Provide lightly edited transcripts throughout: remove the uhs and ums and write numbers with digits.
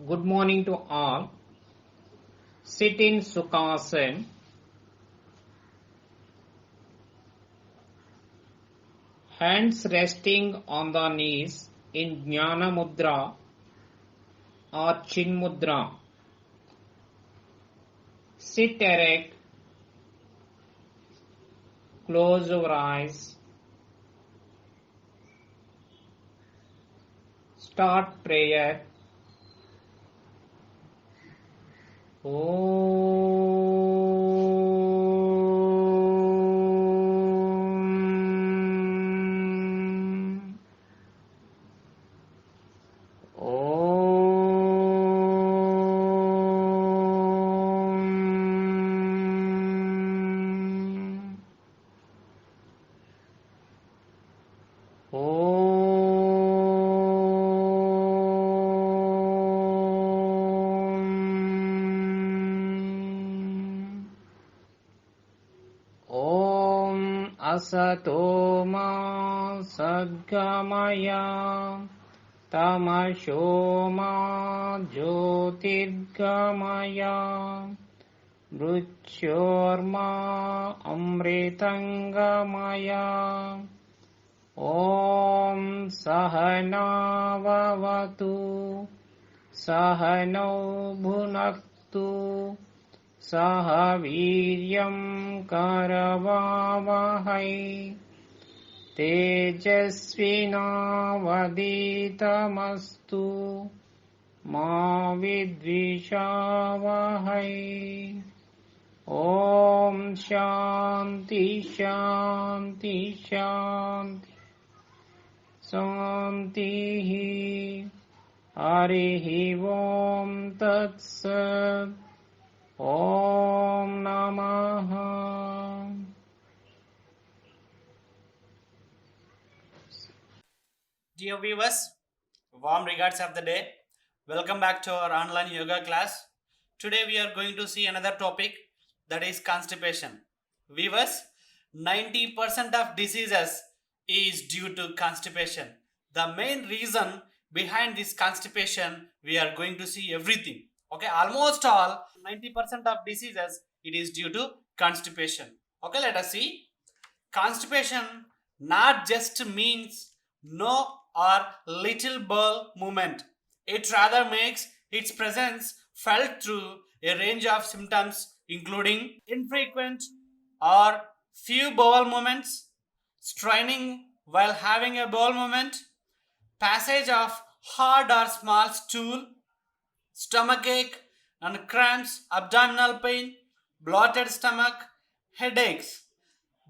Good morning to all. Sit in Sukhasana. Hands resting on the knees in Jnana Mudra or Chin Mudra. Sit erect. Close your eyes. Start prayer. Om. Om. Om Asato Ma Sadgamaya Tamasho Ma Jyotirgamaya Mrityorma Amritangamaya Om Sahana Vavatu Sahano Bhunaktu Saha Viryam Karavavahai Tejasvinavaditamastu Ma Vidvishavahai Om Shanti Shanti Shanti Santihi Harihi Om Tat Sat Om Namaha. Dear viewers, warm regards of the day. Welcome back to our online yoga class. Today we are going to see another topic, that is constipation. Viewers, 90% of diseases is due to constipation. The main reason behind this constipation, we are going to see everything. Okay, almost all 90% of diseases, it is due to constipation. Okay, let us see. Constipation not just means no or little bowel movement. It rather makes its presence felt through a range of symptoms including infrequent or few bowel movements, straining while having a bowel movement, passage of hard or small stool, stomachache and cramps, abdominal pain, bloated stomach, headaches.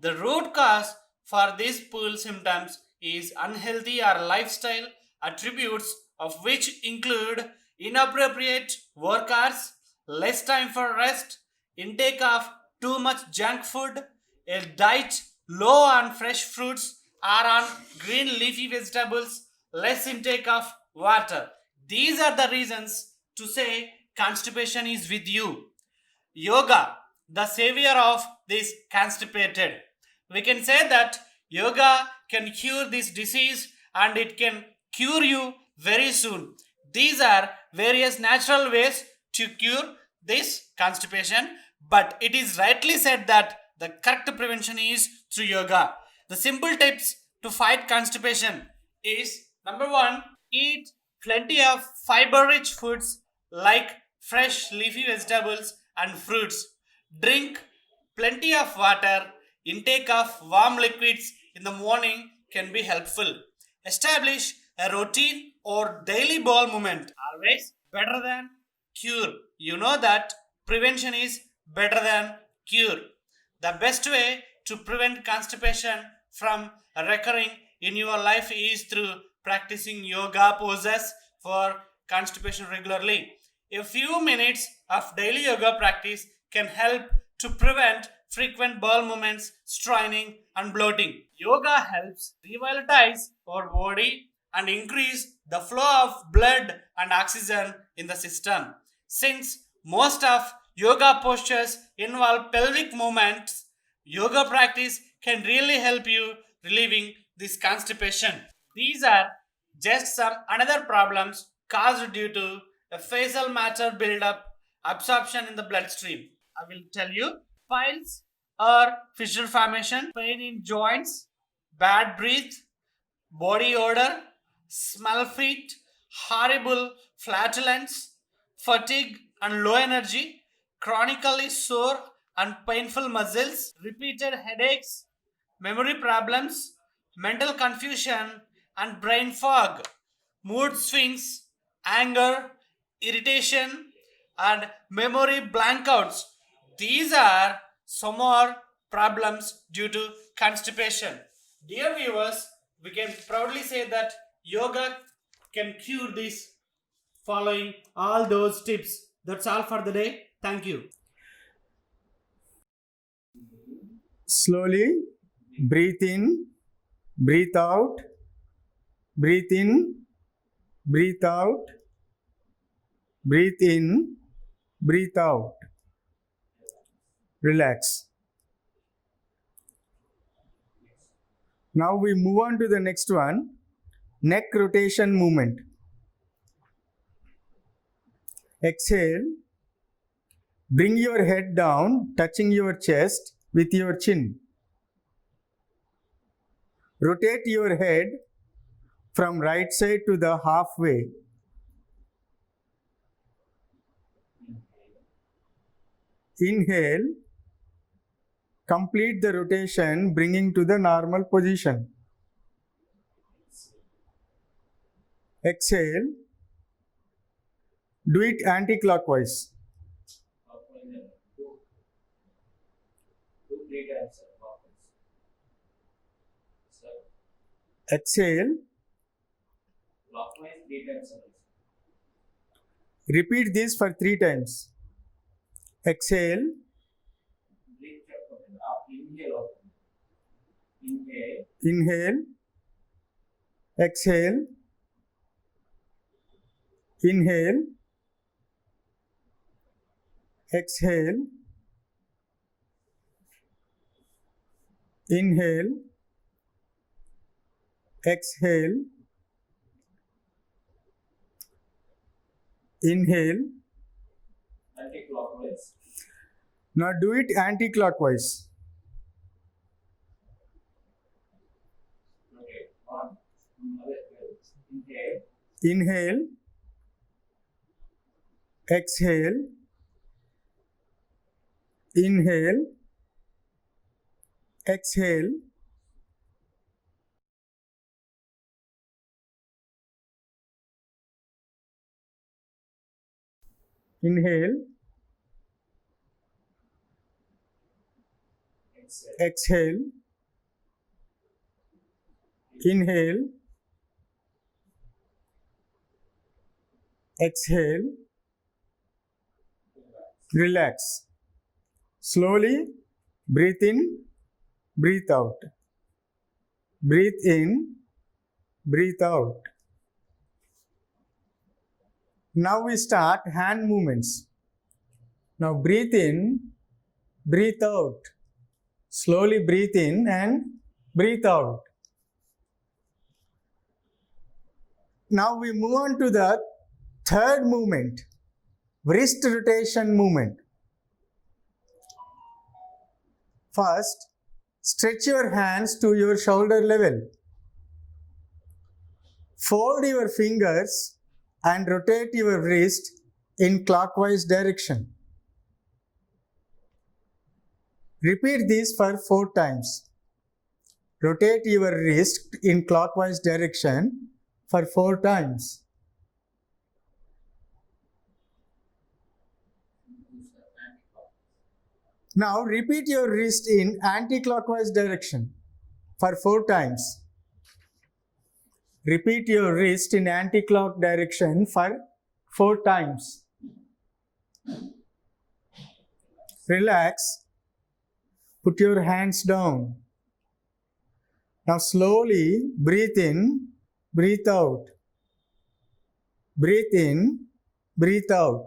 The root cause for these pool symptoms is unhealthy or lifestyle attributes, of which include inappropriate work hours, less time for rest, intake of too much junk food, a diet low on fresh fruits or on green leafy vegetables, less intake of water. These are the reasons to say constipation is with you. Yoga, the savior of this constipated. We can say that yoga can cure this disease and it can cure you very soon. These are various natural ways to cure this constipation, but it is rightly said that the correct prevention is through yoga. The simple tips to fight constipation is number one, eat plenty of fiber rich foods like fresh leafy vegetables and fruits. Drink plenty of water. Intake of warm liquids in the morning can be helpful. Establish a routine or daily bowel movement. Always better than cure. You know that prevention is better than cure. The best way to prevent constipation from recurring in your life is through practicing yoga poses for constipation regularly. A few minutes of daily yoga practice can help to prevent frequent bowel movements, straining, and bloating. Yoga helps revitalize our body and increase the flow of blood and oxygen in the system. Since most of yoga postures involve pelvic movements, yoga practice can really help you relieving this constipation. These are just some another problems caused due to a facial matter buildup, absorption in the bloodstream. I will tell you. Piles or fissure formation, pain in joints, bad breath, body odor, smell feet, horrible flatulence, fatigue and low energy, chronically sore and painful muscles, repeated headaches, memory problems, mental confusion and brain fog, mood swings, anger, irritation, and memory blankouts. These are some more problems due to constipation. Dear viewers, we can proudly say that yoga can cure this following all those tips. That's all for the day. Thank you. Slowly breathe in, breathe out, breathe in, breathe out, breathe in, breathe out. Relax. Now we move on to the next one, neck rotation movement. Exhale. Bring your head down, touching your chest with your chin. Rotate your head from right side to the halfway. Inhale. Complete the rotation, bringing to the normal position. Exhale. Do it anti-clockwise. Exhale. Repeat this for 3 times. Exhale. Inhale. Exhale. Inhale. Exhale. Inhale. Exhale. Inhale. Anti-clockwise. Now do it anti-clockwise. Okay. On. Inhale. Inhale. Exhale. Inhale. Exhale. Inhale. Exhale. Inhale. Exhale. Relax. Slowly breathe in, breathe out. Breathe in, breathe out. Now we start hand movements. Now breathe in, breathe out. Slowly breathe in and breathe out. Now we move on to the third movement, wrist rotation movement. First, stretch your hands to your shoulder level. Fold your fingers and rotate your wrist in clockwise direction. Repeat this for 4 times. Rotate your wrist in clockwise direction for 4 times. Now repeat your wrist in anti-clockwise direction for 4 times. Repeat your wrist in anti-clock direction for 4 times. Relax. Put your hands down. Now slowly breathe in, breathe out. Breathe in, breathe out.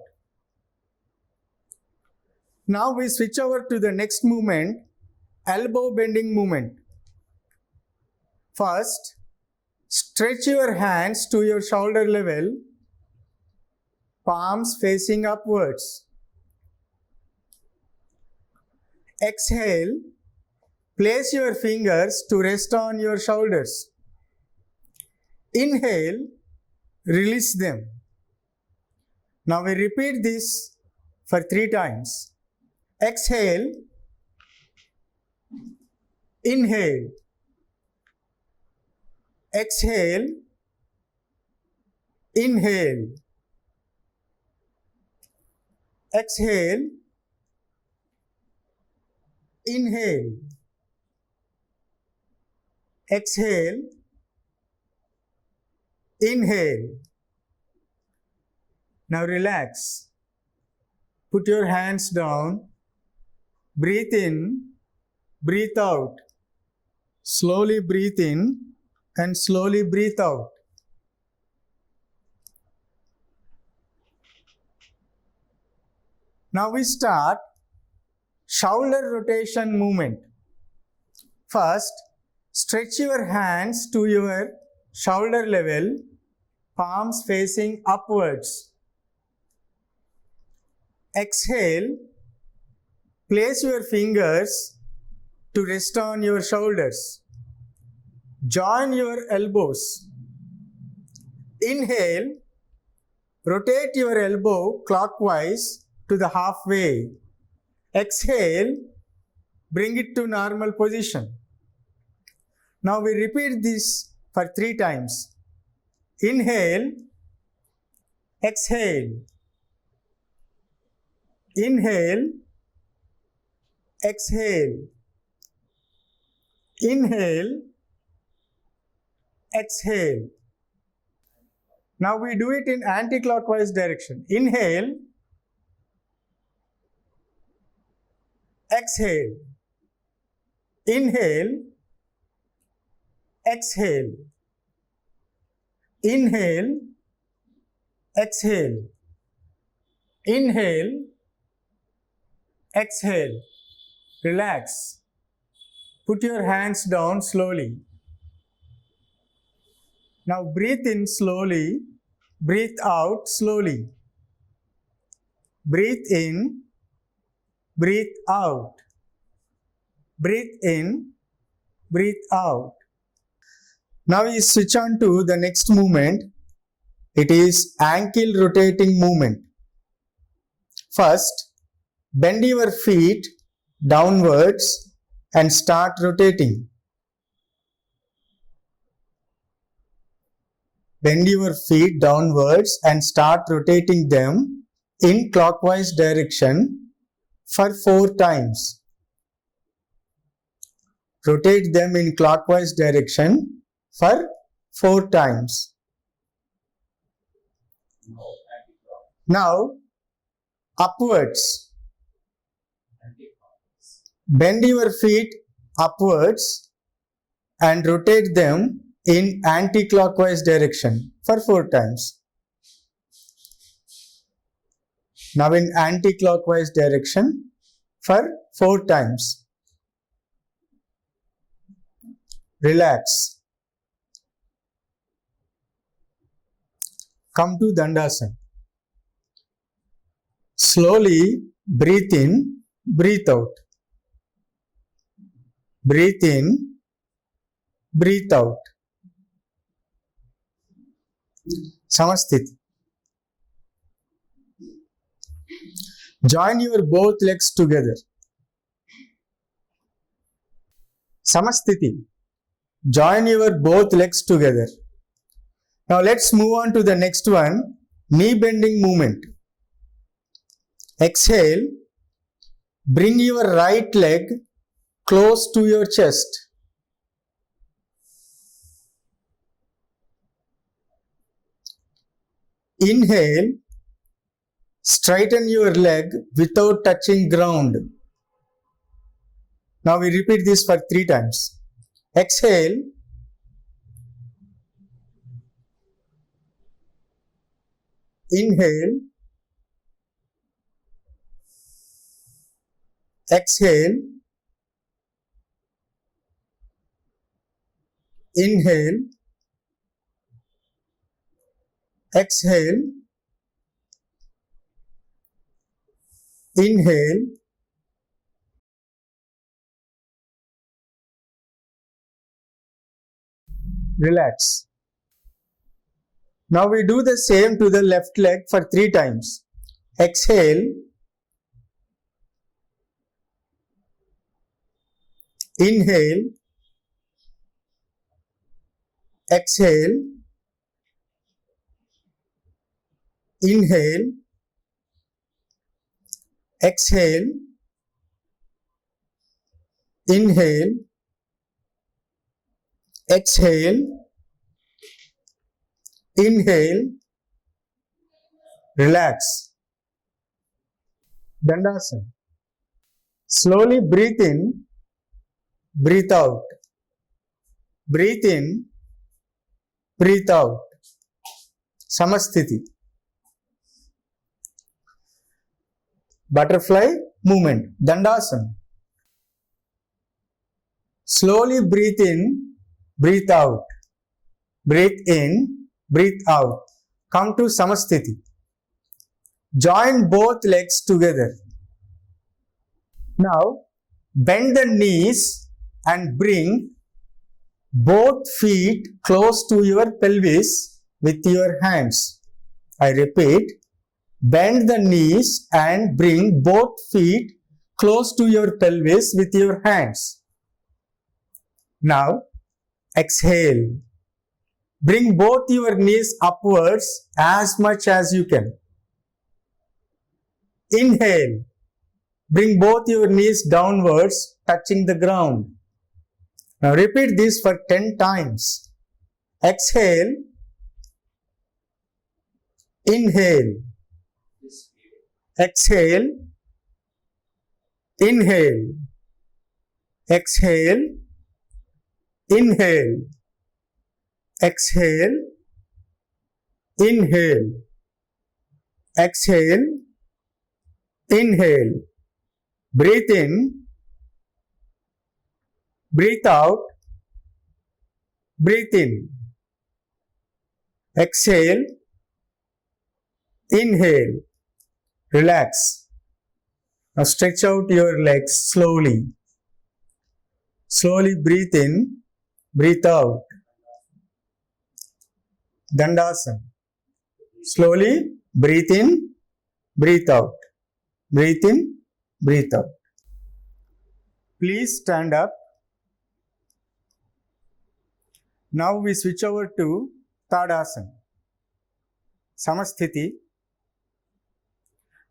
Now we switch over to the next movement, elbow bending movement. First, stretch your hands to your shoulder level palms facing upwards. Exhale, place your fingers to rest on your shoulders. Inhale, release them. Now we repeat this for 3 times. Exhale, inhale, exhale, inhale, exhale, inhale, exhale, inhale. Now relax. Put your hands down. Breathe in, breathe out. Slowly breathe in and slowly breathe out. Now we start shoulder rotation movement. First, stretch your hands to your shoulder level, palms facing upwards. Exhale, place your fingers to rest on your shoulders. Join your elbows. Inhale, rotate your elbow clockwise to the halfway. Exhale, bring it to normal position. Now we repeat this for 3 times. Inhale, exhale, inhale, exhale, inhale, exhale. Now we do it in anti-clockwise direction. Inhale, exhale, inhale, exhale, inhale, exhale, inhale, exhale. Relax. Put your hands down slowly. Now breathe in slowly, breathe out slowly. Breathe in, breathe out. Breathe in, breathe out. Now we switch on to the next movement. It is ankle rotating movement. First, bend your feet downwards and start rotating. Bend your feet downwards and start rotating them in clockwise direction for 4 times. Rotate them in clockwise direction for 4 times. Now, upwards. Bend your feet upwards and rotate them in anti-clockwise direction for 4 times. Now in anti-clockwise direction for 4 times. Relax. Come to Dandasana. Slowly breathe in, breathe out. Breathe in, breathe out. Samasthiti. Join your both legs together. Samasthiti. Join your both legs together. Now let's move on to the next one, knee bending movement. Exhale, bring your right leg close to your chest. Inhale, straighten your leg without touching ground. Now we repeat this for 3 times. Exhale, inhale, exhale, inhale, exhale, Inhale. Relax. Now we do the same to the left leg for 3 times. Exhale. Inhale. Exhale. Inhale. Exhale. Inhale. Exhale. Inhale. Relax. Dandasana. Slowly breathe in, breathe out. Breathe in, breathe out. Samasthiti. Butterfly movement. Dandasana. Slowly breathe in, breathe out. Breathe in, breathe out. Come to Samasthiti. Join both legs together. Now, bend the knees and bring both feet close to your pelvis with your hands. I repeat, bend the knees and bring both feet close to your pelvis with your hands. Now, exhale. Bring both your knees upwards as much as you can. Inhale. Bring both your knees downwards, touching the ground. Now repeat this for 10 times. Exhale. Inhale. Exhale. Inhale. Exhale. Inhale. Exhale. Inhale. Exhale. Inhale. Breathe in. Breathe out. Breathe in. Exhale. Inhale. Relax. Now stretch out your legs slowly. Slowly breathe in. Breathe out. Dandasana. Slowly breathe in. Breathe out. Breathe in. Breathe out. Please stand up. Now we switch over to Tadasana. Samasthiti.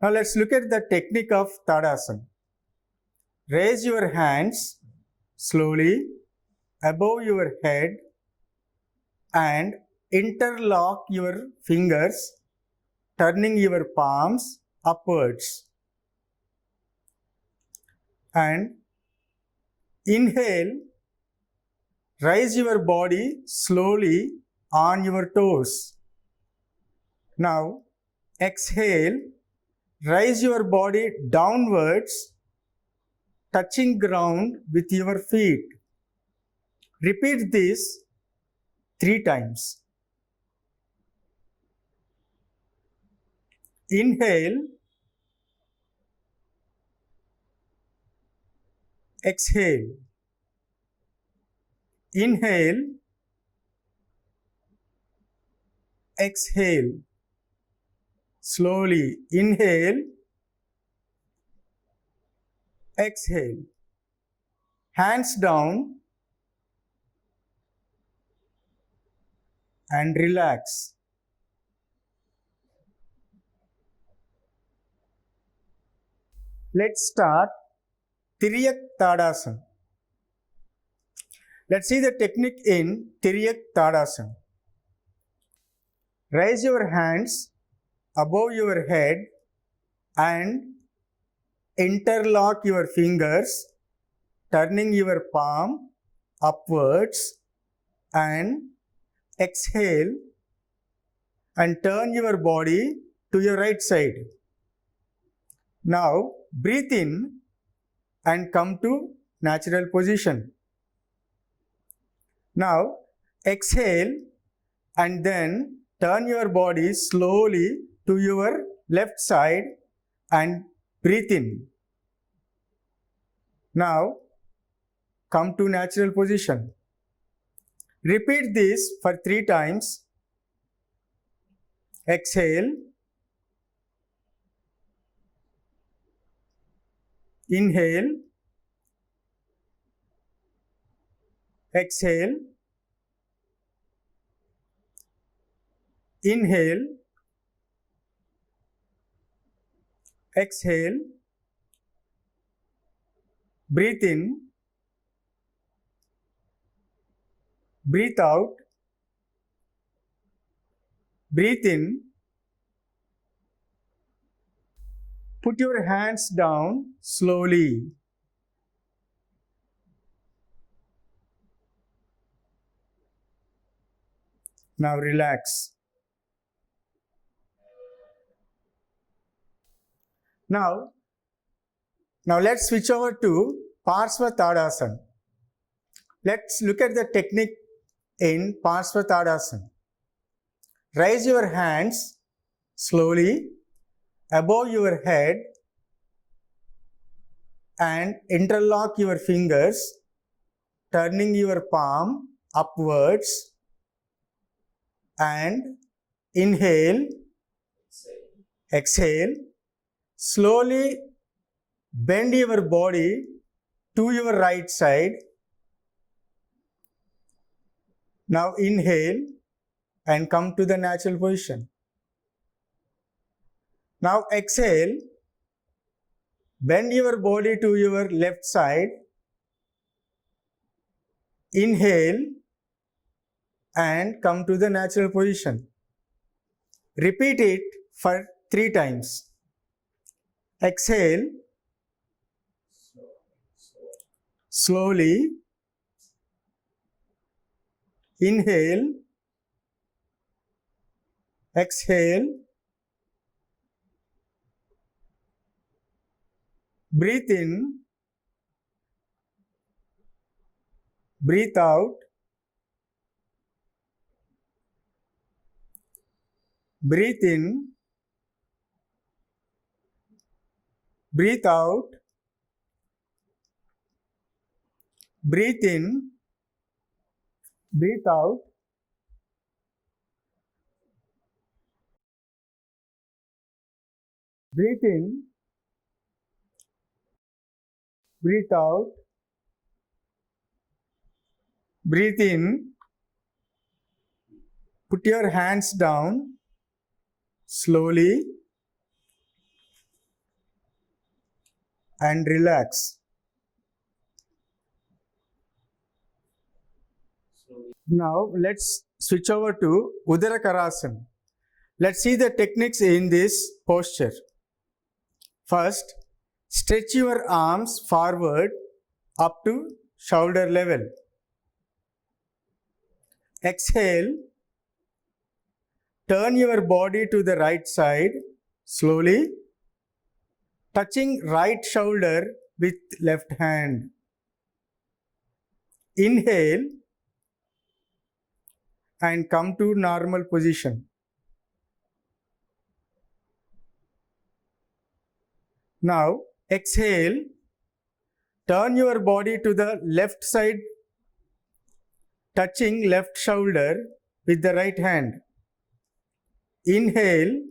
Now let's look at the technique of Tadasana. Raise your hands slowly above your head and interlock your fingers, turning your palms upwards. And inhale, raise your body slowly on your toes. Now exhale, raise your body downwards, touching ground with your feet. Repeat this 3 times. Inhale, exhale. Inhale, exhale. Slowly inhale, exhale. Hands down and relax. Let's start Tiriyak Tadasana. Let's see the technique in Tiriyak Tadasana. Raise your hands above your head and interlock your fingers, turning your palm upwards, and exhale and turn your body to your right side. Now breathe in and come to natural position. Now exhale and then turn your body slowly to your left side and breathe in. Now come to natural position. Repeat this for 3 times. Exhale. Inhale. Exhale. Inhale. Exhale. Breathe in. Breathe out. Breathe in. Put your hands down slowly. Now relax. Now let's switch over to Parshva Let's look at the technique in Parshva. Raise your hands slowly above your head and interlock your fingers, turning your palm upwards, and inhale, exhale. Slowly bend your body to your right side. Now inhale and come to the natural position. Now exhale, bend your body to your left side. Inhale and come to the natural position. Repeat it for 3 times. Exhale, slowly. Inhale, exhale. Breathe in, breathe out. Breathe in, breathe out. Breathe in, breathe out. Breathe in, breathe out. Breathe in. Put your hands down slowly and relax. Now let's switch over to Udara Karasana. Let's see the techniques in this posture. First, stretch your arms forward up to shoulder level. Exhale. Turn your body to the right side slowly, touching right shoulder with left hand. Inhale and come to normal position. Now exhale, turn your body to the left side, touching left shoulder with the right hand. Inhale,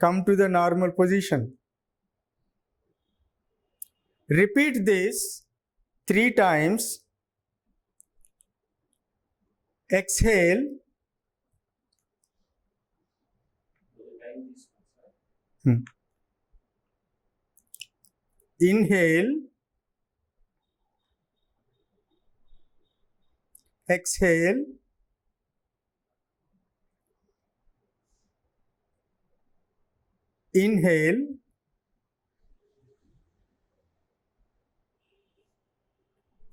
come to the normal position. Repeat this 3 times. Exhale. Inhale. Exhale. Inhale.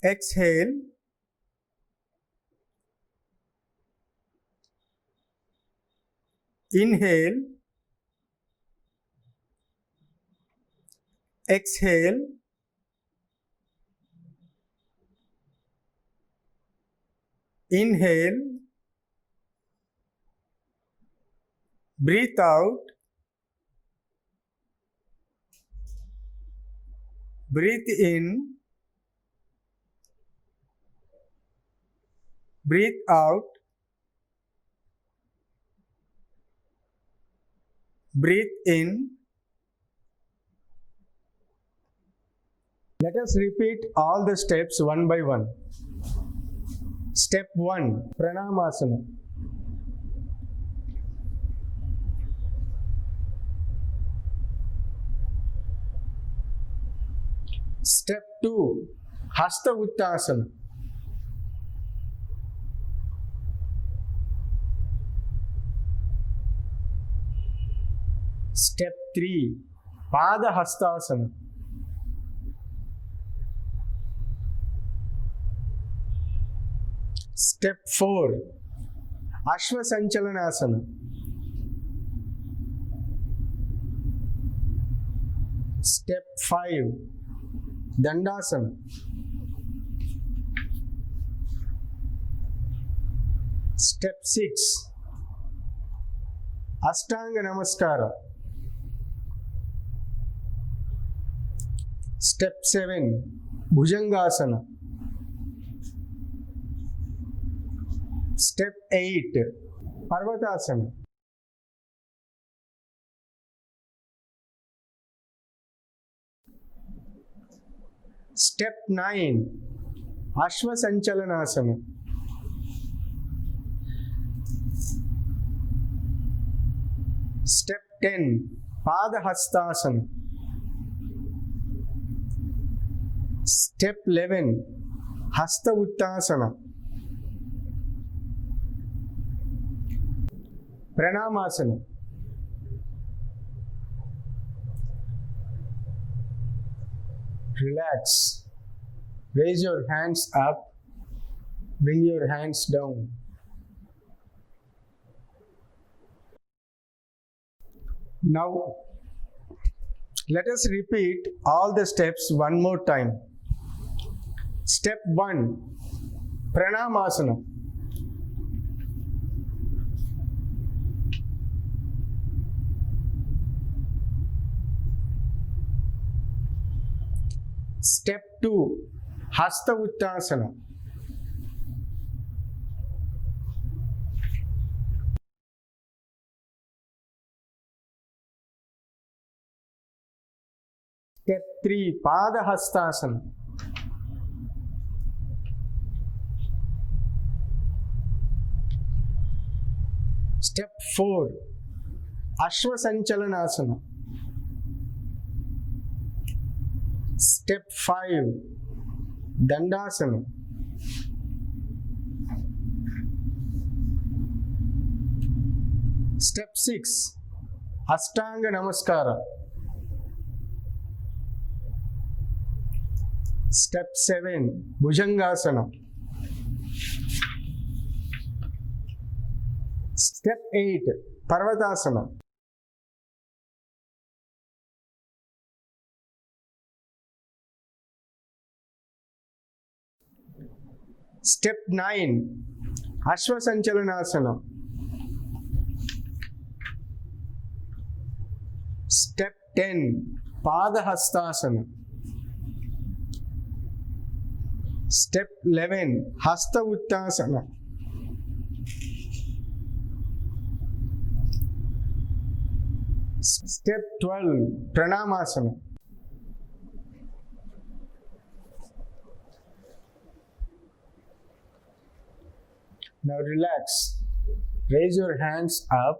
Exhale. Inhale. Exhale. Inhale. Breathe out. Breathe in, breathe out, breathe in. Let us repeat all the steps one by one. Step 1, Pranamasana. Step 2, Hasta Uttasana. Step 3, Pada Hastasana. Step 4, Ashvasanchalanasana. Step 5, Dandasana. Step 6, Ashtanga Namaskara. Step 7, Bhujangasana. Step 8, Parvatasana. Step 9, Ashvasanchalanasana. Step 10, Padahastasana. Step 11, Hasta Uttasana. Pranamasana. Relax. Raise your hands up. Bring your hands down. Now, let us repeat all the steps one more time. Step 1, Pranamasana. Step 2, Hasta Uttasana. Step 3, Padahastasana. Step 4, Ashvasanchalanasana. Step 5, Dandasana. Step 6, Ashtanga Namaskara. Step 7, Bhujangasana. Step 8, Parvatasana. Step 9, Ashvasanchalanasana. Step 10, Padahastasana. Step 11, Hasta Uttasana. Step 12, Pranamasana. Now relax. Raise your hands up.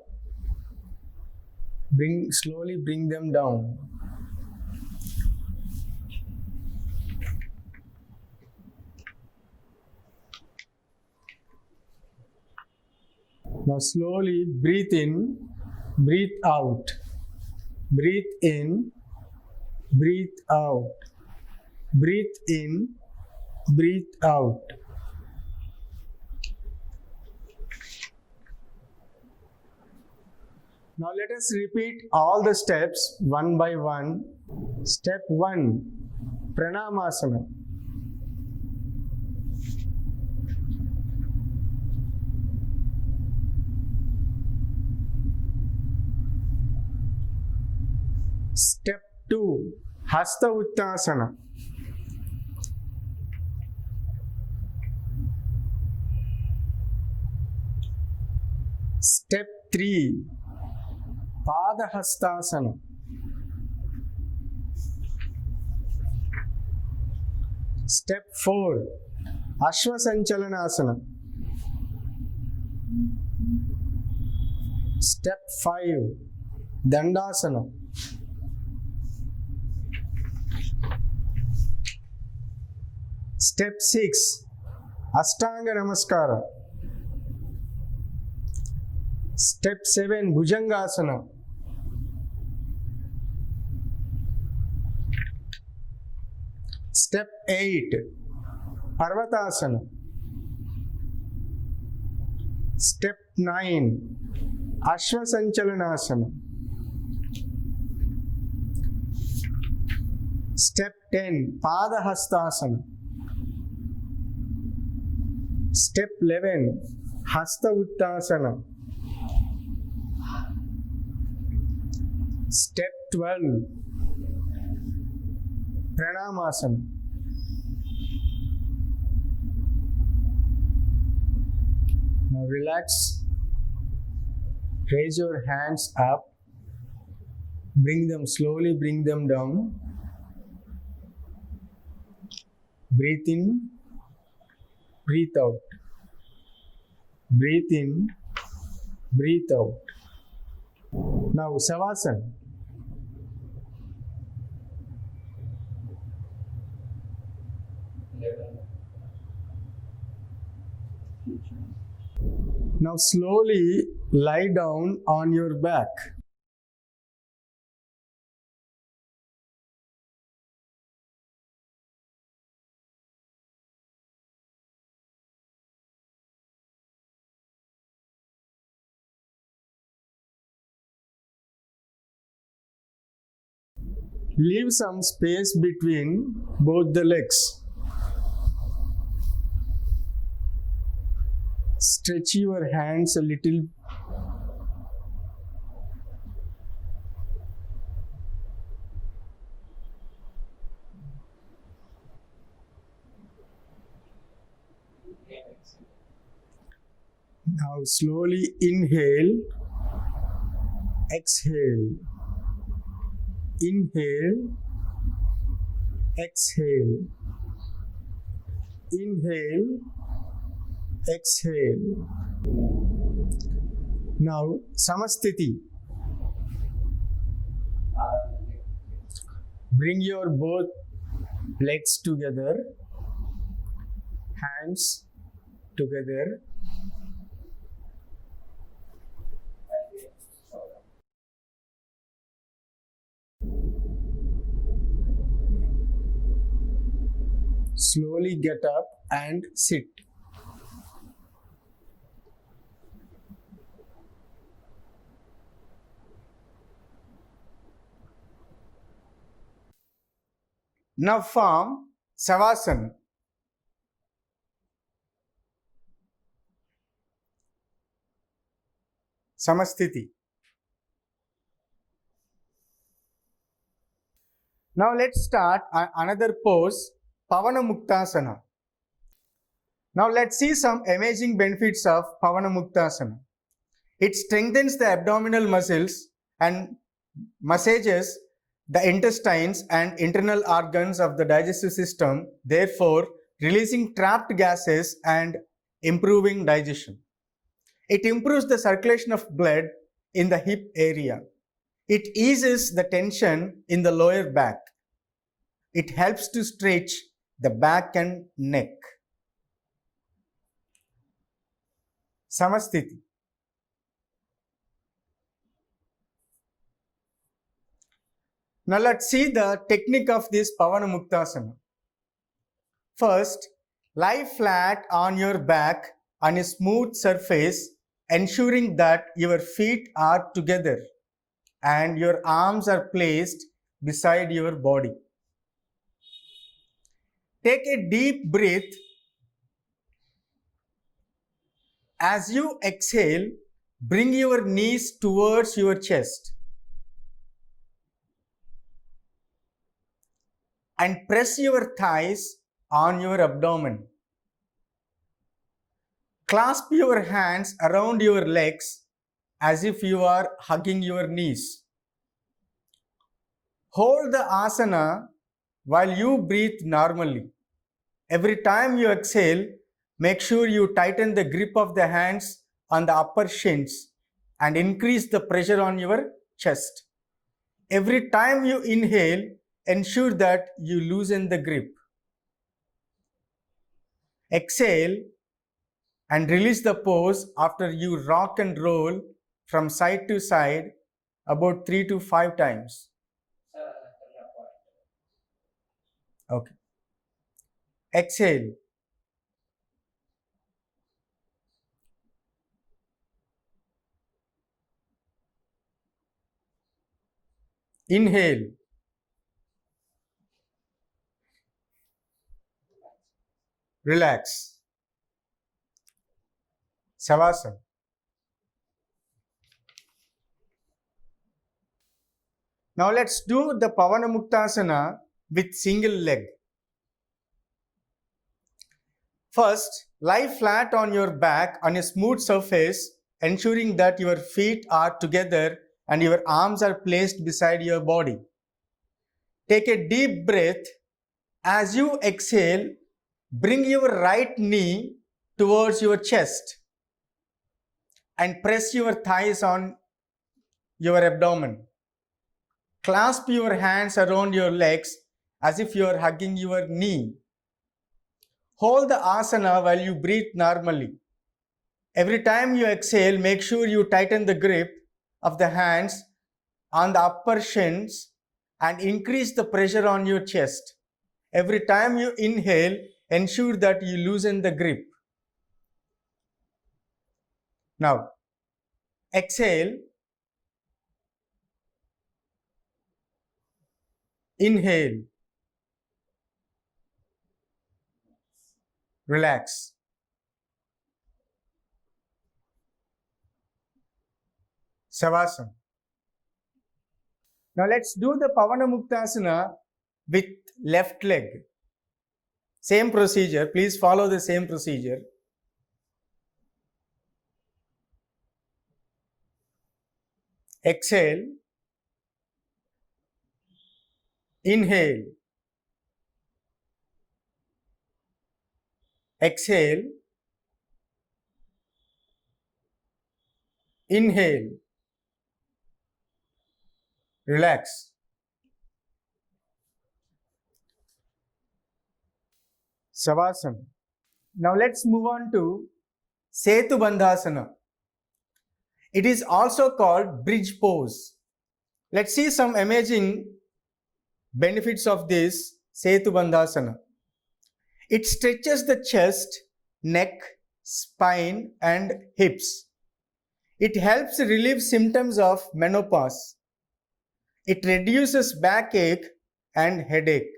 Slowly bring them down. Now slowly breathe in, breathe out. Breathe in, breathe out. Breathe in, breathe out. Now let us repeat all the steps one by one. Step 1, Pranamasana. Step 2, Hasta Uttasana. Step 3, Padahastasana. Step 4, Ashwasanchalanasana. Step 5, Dandasana. Step 6, Ashtanga Namaskara. Step 7, Bhujangasana. Step 8, Parvatasana. Step 9, Ashwasanchalanasana. Step 10, Padahastasana. Step 11, Hasta Uttasana. Step 12, Pranamasana. Now relax. Raise your hands up. Bring them slowly, bring them down. Breathe in, breathe out. Breathe in, breathe out. Now Savasana. Now slowly lie down on your back. Leave some space between both the legs. Stretch your hands a little. Now slowly inhale, exhale. Inhale, exhale. Inhale, exhale. Now Samasthiti. Bring your both legs together, hands together. Slowly get up and sit. Now form Savasana. Samasthiti. Now let's start another pose, Pavanamuktasana. Now let's see some amazing benefits of Pavanamuktasana. It strengthens the abdominal muscles and massages the intestines and internal organs of the digestive system, therefore releasing trapped gases and improving digestion. It improves the circulation of blood in the hip area. It eases the tension in the lower back. It helps to stretch the back and neck. Samasthiti. Now let's see the technique of this Pavanamuktasana. First, lie flat on your back on a smooth surface, ensuring that your feet are together and your arms are placed beside your body. Take a deep breath. As you exhale, bring your knees towards your chest and press your thighs on your abdomen. Clasp your hands around your legs as if you are hugging your knees. Hold the asana while you breathe normally. Every time you exhale, make sure you tighten the grip of the hands on the upper shins and increase the pressure on your chest. Every time you inhale, ensure that you loosen the grip. Exhale and release the pose after you rock and roll from side to side about 3 to 5 times. Okay. Exhale. Inhale. Relax. Savasana. Now let's do the Pavanamuktasana with single leg. First, lie flat on your back on a smooth surface, ensuring that your feet are together and your arms are placed beside your body. Take a deep breath. As you exhale, bring your right knee towards your chest and press your thighs on your abdomen. Clasp your hands around your legs as if you are hugging your knee. Hold the asana while you breathe normally. Every time you exhale, make sure you tighten the grip of the hands on the upper shins and increase the pressure on your chest. Every time you inhale, ensure that you loosen the grip. Now, exhale. Inhale. Relax. Savasana. Now let's do the Pavanamuktasana with left leg. Same procedure. Please follow the same procedure. Exhale. Inhale. Exhale. Inhale. Relax. Savasana. Now let's move on to Setu Bandhasana. It is also called bridge pose. Let's see some amazing benefits of this Setu Bandhasana. It stretches the chest, neck, spine and hips. It helps relieve symptoms of menopause. It reduces backache and headache.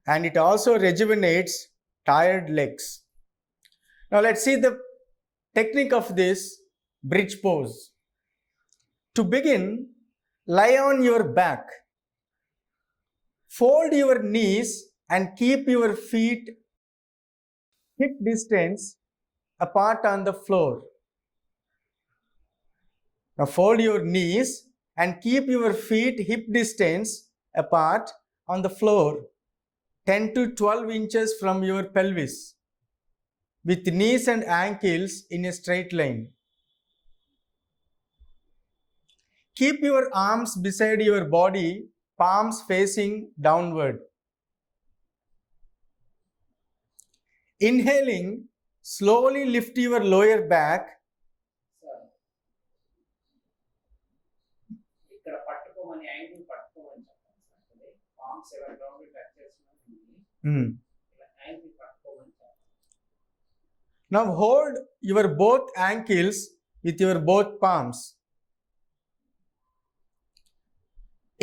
And it also rejuvenates tired legs. Now let's see the technique of this bridge pose. To begin, lie on your back. Fold your knees and keep your feet hip distance apart on the floor. Now fold your knees and keep your feet hip distance apart on the floor, 10 to 12 inches from your pelvis, with knees and ankles in a straight line. Keep your arms beside your body, palms facing downward. Inhaling, slowly lift your lower back. ఇక్కడ పట్టుకోమని angle పట్టుకోమని చెప్పాను sir. Palms ఎలా ground touch చేస్తున్నాను ఇలా angle పట్టుకోమని చెప్పాను. Now hold your both ankles with your both palms.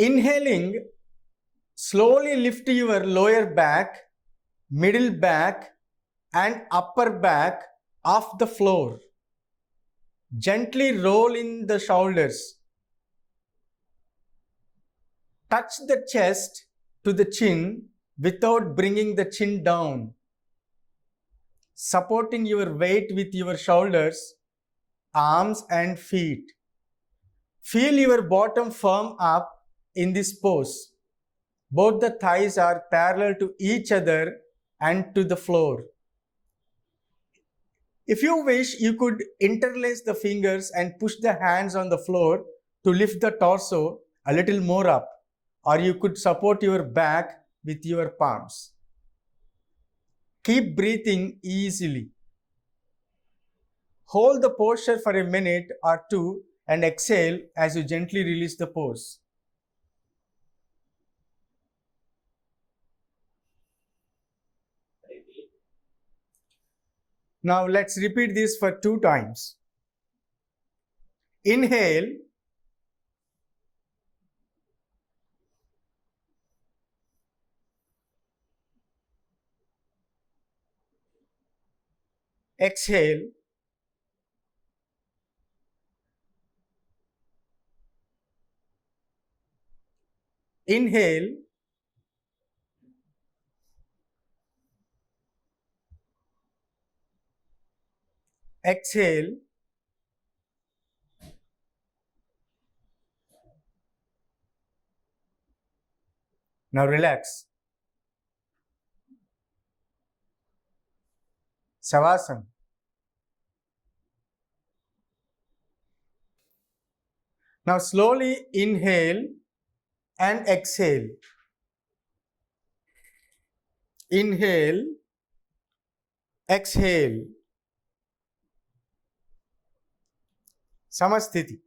Inhaling, slowly lift your lower back, middle back and upper back off the floor. Gently roll in the shoulders. Touch the chest to the chin without bringing the chin down. Supporting your weight with your shoulders arms and feet. Feel your bottom firm up in this pose. Both the thighs are parallel to each other and to the floor. If you wish, you could interlace the fingers and push the hands on the floor to lift the torso a little more up, or you could support your back with your palms. Keep breathing easily. Hold the posture for a minute or two and exhale as you gently release the pose. Repeat. Now let's repeat this for 2 times. Inhale. Exhale. Inhale. Exhale. Now relax. Savasana. Now slowly inhale and exhale. Inhale, exhale. Samasthiti.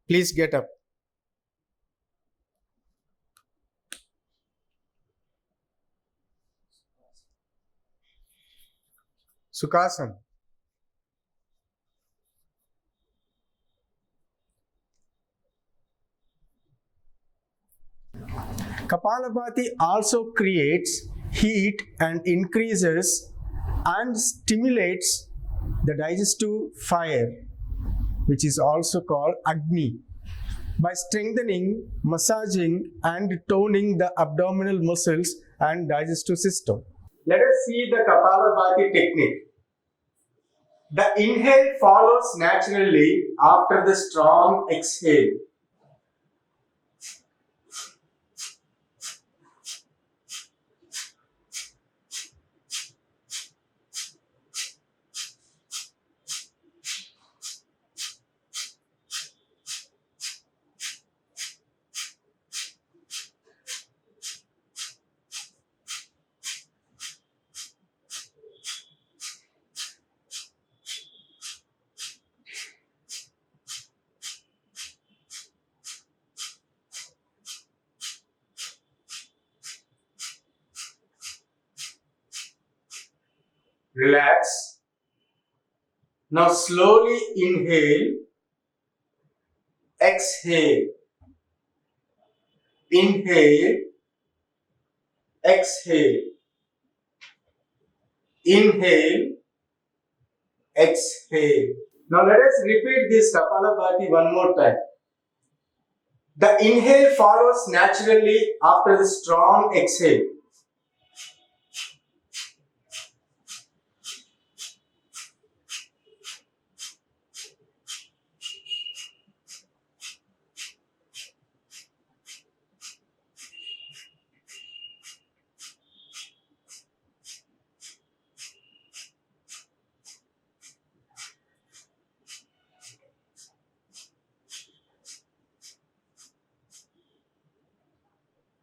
Please get up. Sukhasana. Kapalabhati also creates heat and increases and stimulates the digestive fire, which is also called Agni, by strengthening, massaging, and toning the abdominal muscles and digestive system. Let us see the Kapalabhati technique. The inhale follows naturally after the strong exhale. Relax. Now slowly inhale, exhale. Inhale, exhale. Inhale, exhale. Now let us repeat this Kapalabhati one more time. The inhale follows naturally after the strong exhale.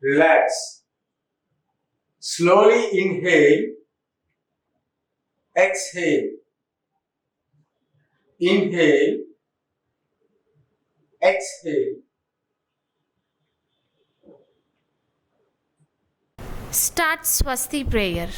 Relax. Slowly inhale, exhale. Inhale, exhale. Start Swasti prayer.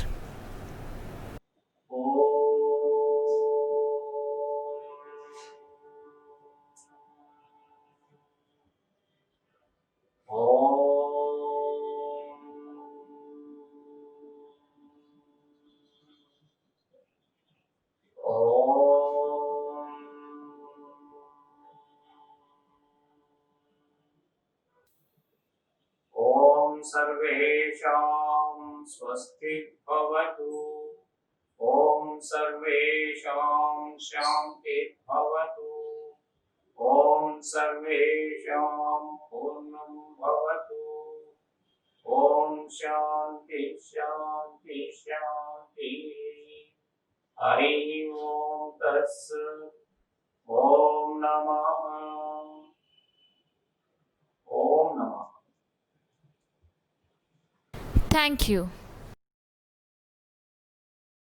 ॐ सर्वेषां स्वस्ति भवतु ॐ सर्वेषां शान्ति भवतु ॐ सर्वेषां पूर्णं भवतु ॐ शान्ति शान्ति शान्ति हरिः ॐ तत्सत् ॐ नमः ॐ नमः Thank you.